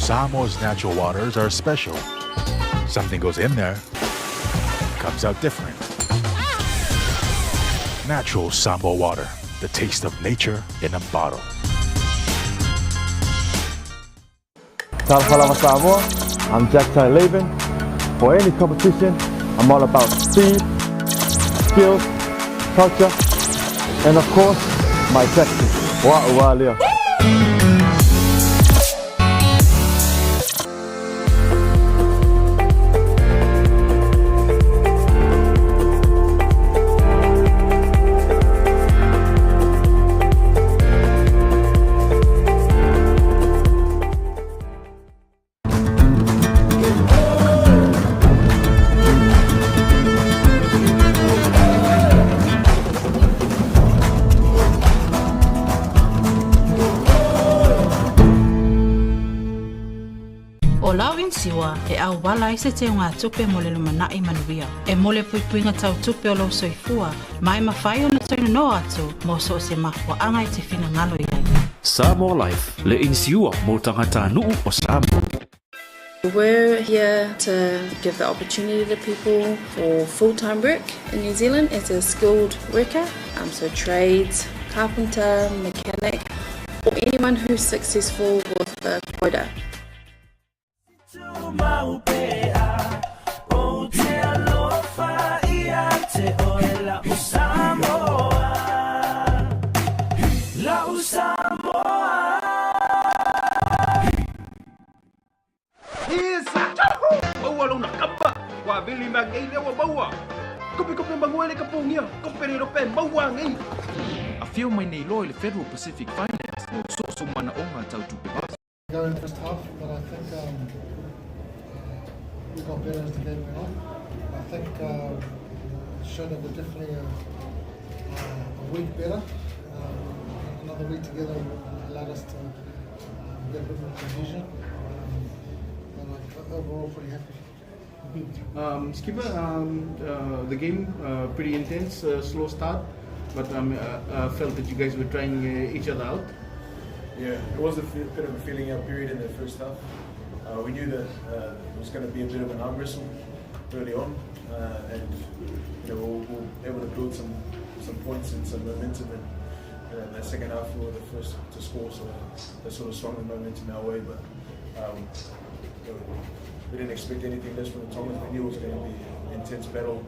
Samoa's natural waters are special. Something goes in there, comes out different. Natural Samoa water, the taste of nature in a bottle. Salam Samoa, I'm Jack Laban. For any competition, I'm all about speed, skills, culture, and of course, my sexy. Wa'ualia. O lawin siwa e au wala i se te unga tupe mo le lumana i manuia. E mole puipuinga tau tupe o lo soifua, mai mawhai o na toinu no atu, mo so se mahua anga i te whina ngalo i ai. Samoa Life, le insiua mo tangata nuu o Samoa. We're here to give the opportunity to people for full-time work in New Zealand as a skilled worker, so trades, carpenter, mechanic, or anyone who's successful with the quota. A feel my nei loyal Federal Pacific Finance no so mana onga tau tupe bas. Go in the first half, but I think we got better as the game went on. I think showed that we're definitely a week better. Another week together allowed us to get a bit more cohesion. But overall, pretty happy. Skipper, the game pretty intense, slow start, but felt that you guys were trying each other out. Yeah, it was a bit of a feeling out period in the first half. We knew that it was going to be a bit of an arm wrestle early on, and we were able to build some points and some momentum. And in the second half, we were the first to score, so that sort of swung the momentum our way. But we didn't expect anything less from the Tonga. We knew it was going to be an intense battle,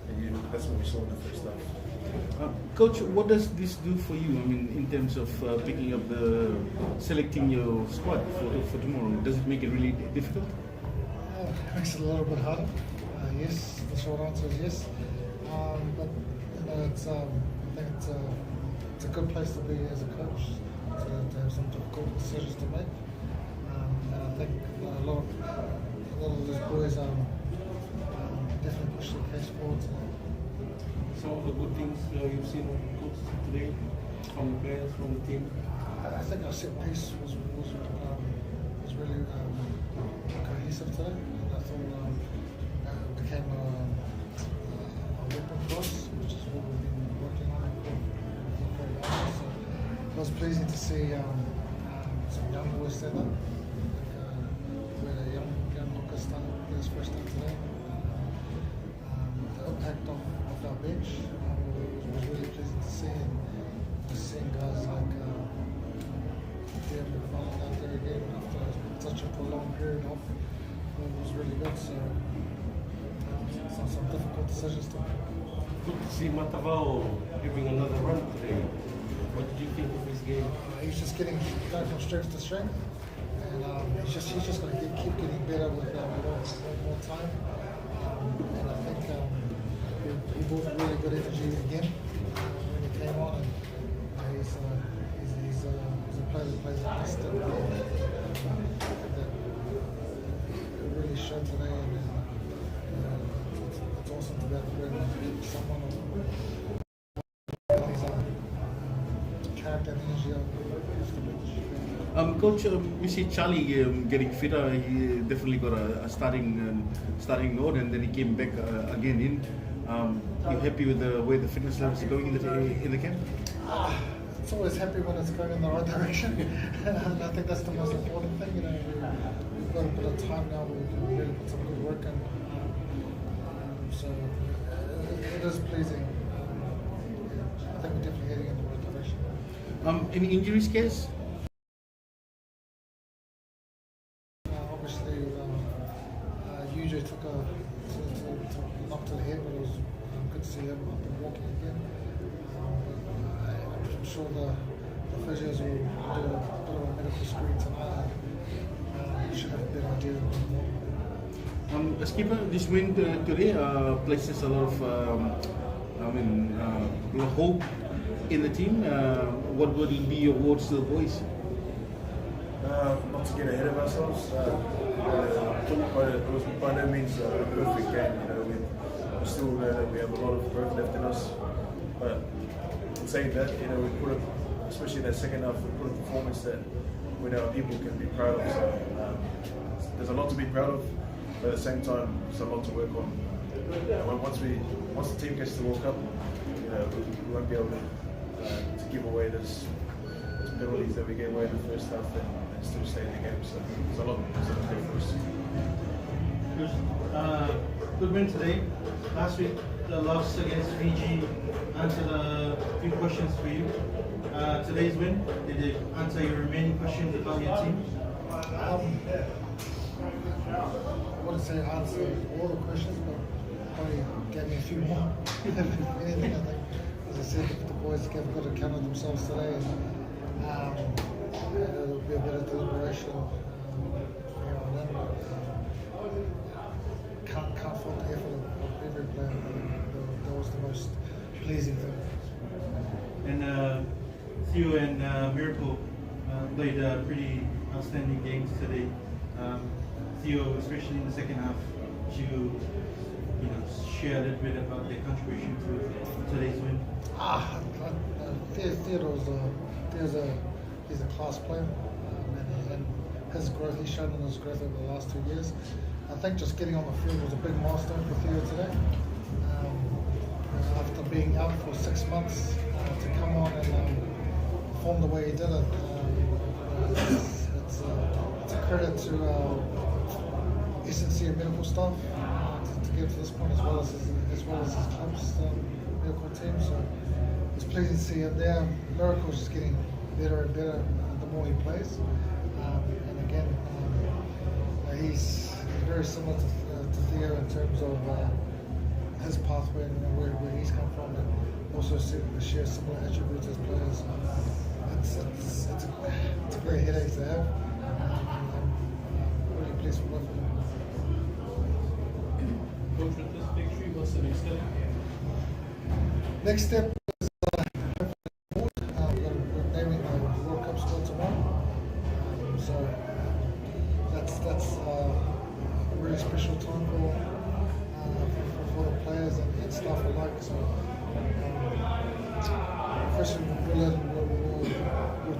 and that's what we saw in the first half. Coach, what does this do for you? I mean, in terms of picking up selecting your squad for tomorrow, does it make it really difficult? It makes it a little bit harder. Yes, the short answer is yes. But it's I think it's a good place to be as a coach to have some difficult decisions to make. And I think a lot of those boys definitely push the case forward. Some of the good things you've seen today from the players, from the team? I think our set piece was really cohesive today. And I thought it became a weapon for us, which is what we've been working on for very long. So it was pleasing to see some young boys stand up. We had a young hooker start his first time today. The impact of our bench was really pleasing to see, and just seeing guys like David falling out there again after such a prolonged period off was really good. So some difficult decisions to make. Good to see Matavao having another run today. What did you think of his game? He's just going from strength to strength, and he's just going to keep getting better with more time. And I think he brought really good energy again when he came on, and he's a player that plays at this level. That it really showed today, and it's awesome to be able to bring someone of his character and energy off the pitch. Coach, we see Charlie getting fitter. He definitely got a starting node, and then he came back again in. You happy with the way the fitness levels are going in the camp? it's always happy when it's going in the right direction. And I think that's the most important thing. We've got a bit of time now. We can really put some good work in. So it is pleasing. I think we're definitely heading in the right direction. Any injury scares? Obviously, Yujo took a knock to the head, but it was good to see him up and walking again. I'm sure the physios will do a bit of a medical screen tonight. You should have a better idea of what. Skipper, this win today places a lot of hope in the team. What would be your words to the boys? Not to get ahead of ourselves. It was by no means a perfect game. We still know that we have a lot of growth left in us. But in saying that, we put up, especially in that second half, we put a performance that we know people can be proud of. So there's a lot to be proud of, but at the same time, there's a lot to work on. Once the team gets to the World Cup, we won't be able to give away those penalties that we gave away in the first half and still stay in the game. So there's a lot to do for us. Good win today. Last week, the loss against Fiji answered a few questions for you. Today's win, did it answer your remaining questions about your team? I wouldn't say answer all the questions, but probably gave me a few more. If anything, I think, as I said, the boys gave a good account of themselves today. It'll be a bit of deliberation. Can't fault the effort of every player. That was the most pleasing thing. And Theo and Miracle played pretty outstanding games today. Theo, especially in the second half, you share a little bit about their contribution to today's win. He's a class player, and his growth, he's shown in his growth over the last 2 years. I think just getting on the field was a big milestone for Theo today. After being out for 6 months, to come on and perform the way he did it, it's a credit to SNC and medical staff to get to this point, as well as his club's medical team. So it's pleasing to see him there. Miracle's just getting better and better the more he plays. And again, he's very similar to Theo in terms of his pathway and where he's come from, and also share similar attributes as players. It's a great headache to have. I'm really pleased with both of them. Coach, with this victory, what's the next step? Next step is we're naming the World Cup squad tomorrow. So that's a really special time for the players and staff alike. So first we'll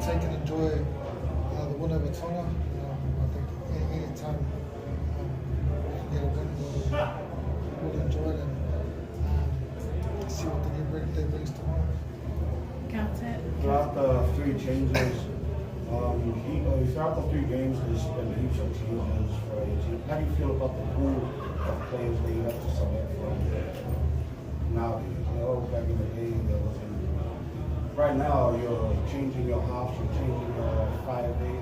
take and enjoy the win over Tonga. I think any time we can get a win, we'll enjoy it and see what the new day brings tomorrow. Throughout the 3 changes, throughout the 3 games, there's been heaps of changes for your team. How do you feel about the pool of players that you have to select from nowadays? Back in the day, there wasn't. Right now, you're changing your house, you're changing your 5-day.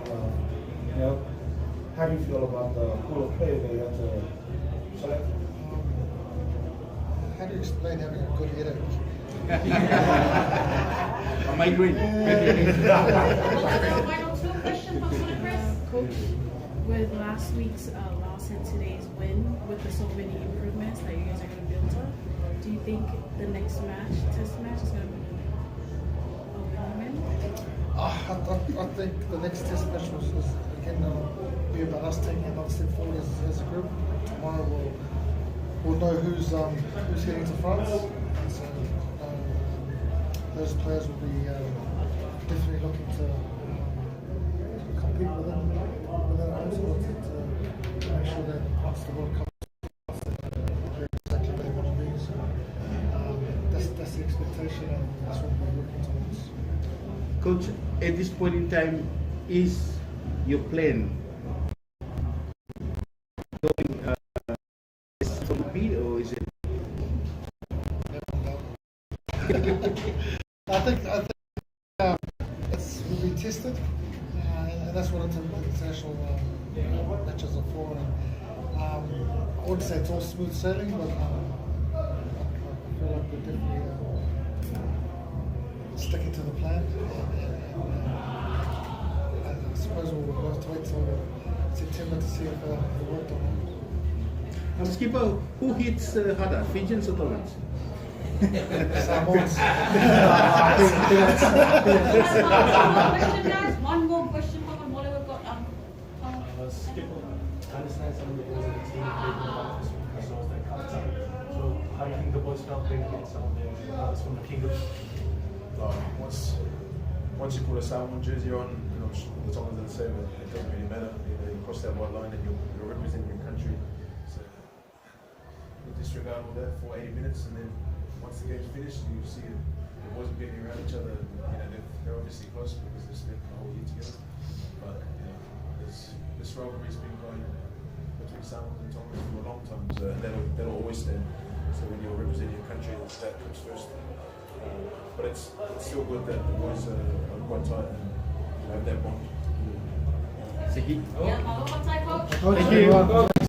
How do you feel about the pool of players that you have to select from? How do you explain having a good headache? A migraine. Coach, with last week's loss and today's win, with the so many improvements that you guys are going to build on, do you think the next match, test match, is going to be a win? I think the next test match is again be about us taking another step forward as a group. Tomorrow we'll know who's heading to France. And so those players will be definitely looking to compete within our own squad to make sure that once the World Cup starts, they're exactly where they want to be. So that's the expectation, and that's what we're working towards. Coach, at this point in time, is your plan going for me, or is it? I think will be tested, and that's what international matches are for. And, I wouldn't say it's all smooth sailing, but I feel like we're definitely sticking to the plan. And I suppose we'll have to wait till September to see if it worked or not. Skipper, who hits harder, Fijians or Tongans? Samoans. One more question from what we've got. Skipper, I understand some of the boys in the team played in the office as well as their captain. So how do you think the boys felt playing against some of the others from the Kingdom? Once you put a Samoan jersey on, the Tongans are the same. It doesn't really matter. You cross that white line and you're representing your country. So you disregard all that for 80 minutes, and then once the game's finished, you see the boys are beating around each other. They're obviously close because they spent the whole year together. But this rivalry's been going between Samoans and Tongans for a long time, so that'll always stand. So when you're representing your country, that comes first. But it's still good that the boys are quite tight and have that bond. Thank you. Yeah, I'll take Thank you.